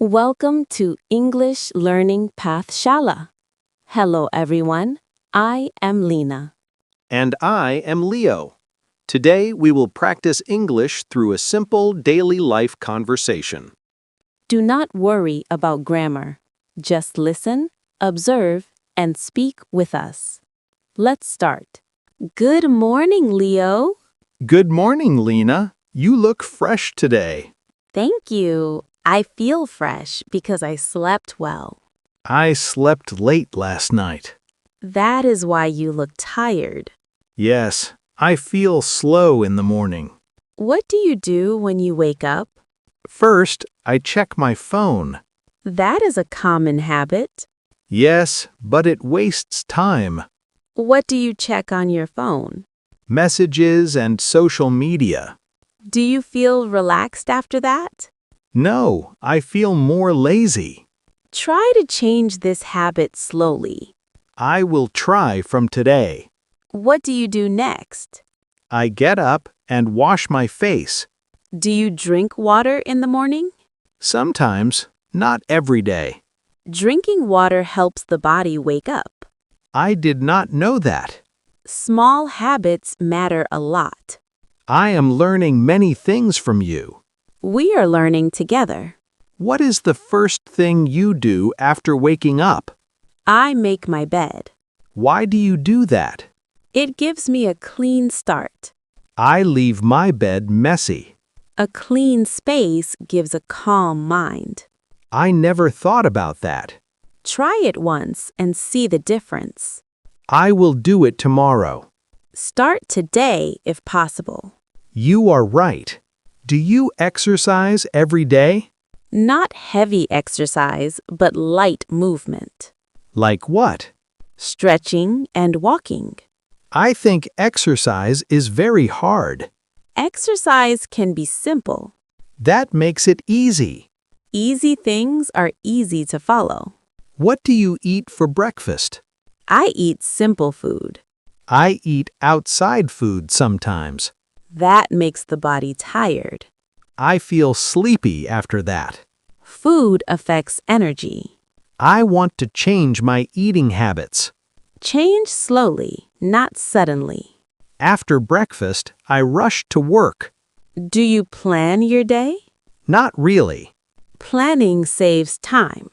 Welcome to English Learning Pathshala. Hello everyone, I am Lina. And I am Leo. Today we will practice English through a simple daily life conversation. Do not worry about grammar. Just listen, observe, and speak with us. Let's start. Good morning, Leo. Good morning, Lina. You look fresh today. Thank you. I feel fresh because I slept well. I slept late last night. That is why you look tired. Yes, I feel slow in the morning. What do you do when you wake up? First, I check my phone. That is a common habit. Yes, but it wastes time. What do you check on your phone? Messages and social media. Do you feel relaxed after that? No, I feel more lazy. Try to change this habit slowly. I will try from today. What do you do next? I get up and wash my face. Do you drink water in the morning? Sometimes, not every day. Drinking water helps the body wake up. I did not know that. Small habits matter a lot. I am learning many things from you. We are learning together. What is the first thing you do after waking up? I make my bed. Why do you do that? It gives me a clean start. I leave my bed messy. A clean space gives a calm mind. I never thought about that. Try it once and see the difference. I will do it tomorrow. Start today if possible. You are right. Do you exercise every day? Not heavy exercise, but light movement. Like what? Stretching and walking. I think exercise is very hard. Exercise can be simple. That makes it easy. Easy things are easy to follow. What do you eat for breakfast? I eat simple food. I eat outside food sometimes. That makes the body tired. I feel sleepy after that. Food affects energy. I want to change my eating habits. Change slowly, not suddenly. After breakfast, I rush to work. Do you plan your day? Not really. Planning saves time.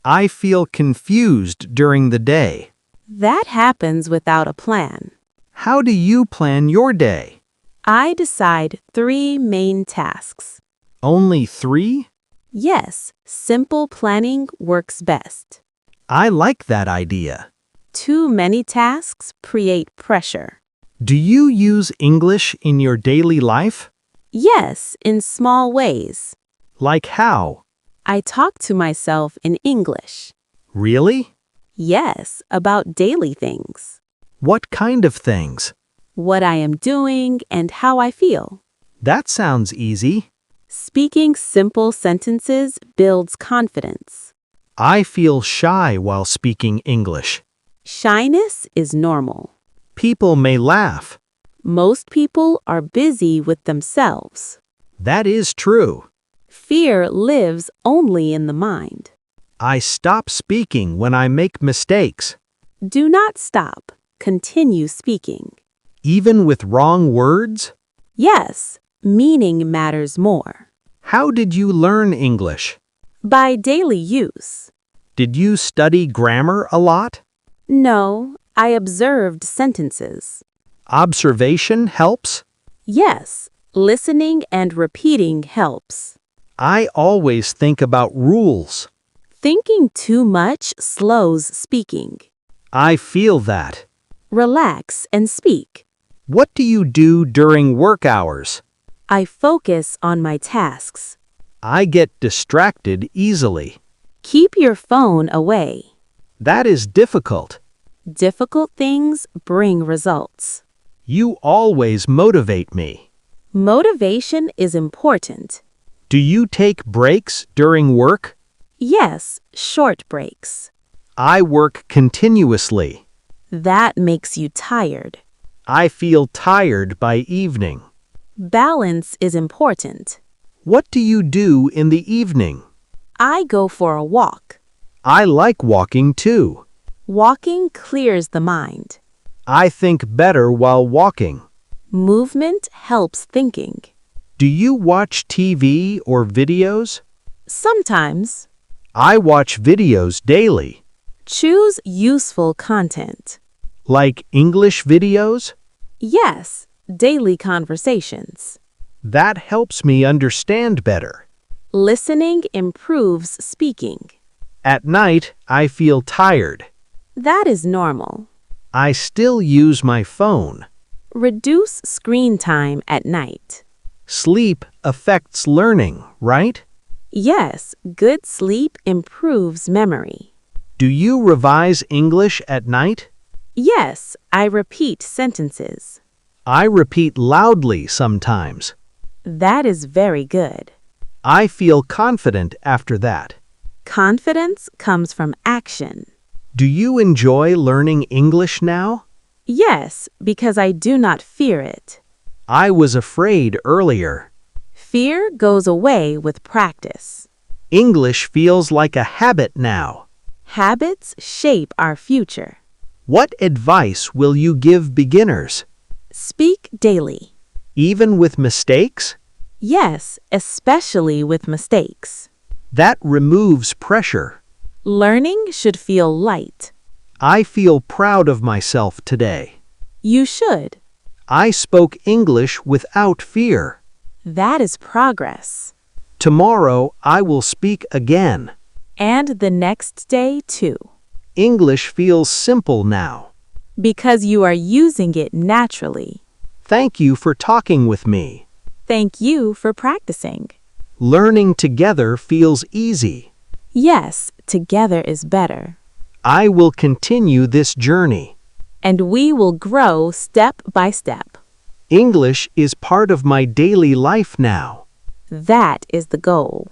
I feel confused during the day. That happens without a plan. How do you plan your day? I decide 3 main tasks. Only 3? Yes, simple planning works best. I like that idea. Too many tasks create pressure. Do you use English in your daily life? Yes, in small ways. Like how? I talk to myself in English. Really? Yes, about daily things. What kind of things? What I am doing and how I feel. That sounds easy. Speaking simple sentences builds confidence. I feel shy while speaking English. Shyness is normal. People may laugh. Most people are busy with themselves. That is true. Fear lives only in the mind. I stop speaking when I make mistakes. Do not stop. Continue speaking. Even with wrong words? Yes, meaning matters more. How did you learn English? By daily use. Did you study grammar a lot? No, I observed sentences. Observation helps? Yes, listening and repeating helps. I always think about rules. Thinking too much slows speaking. I feel that. Relax and speak. What do you do during work hours? I focus on my tasks. I get distracted easily. Keep your phone away. That is difficult. Difficult things bring results. You always motivate me. Motivation is important. Do you take breaks during work? Yes, short breaks. I work continuously. That makes you tired. I feel tired by evening. Balance is important. What do you do in the evening? I go for a walk. I like walking too. Walking clears the mind. I think better while walking. Movement helps thinking. Do you watch TV or videos? Sometimes, I watch videos daily. choose useful content. Like English videos? Yes, daily conversations. That helps me understand better. Listening improves speaking. At night, I feel tired. That is normal. I still use my phone. Reduce screen time at night. Sleep affects learning, right? Yes, good sleep improves memory. Do you revise English at night? Yes, I repeat sentences. I repeat loudly sometimes. That is very good. I feel confident after that. Confidence comes from action. Do you enjoy learning English now? Yes, because I do not fear it. I was afraid earlier. Fear goes away with practice. English feels like a habit now. Habits shape our future. What advice will you give beginners? Speak daily. Even with mistakes? Yes, especially with mistakes. That removes pressure. Learning should feel light. I feel proud of myself today. You should. I spoke English without fear. That is progress. Tomorrow I will speak again. And the next day too. English feels simple now. Because you are using it naturally. Thank you for talking with me. Thank you for practicing. Learning together feels easy. Yes, together is better. I will continue this journey. And we will grow step by step. English is part of my daily life now. That is the goal.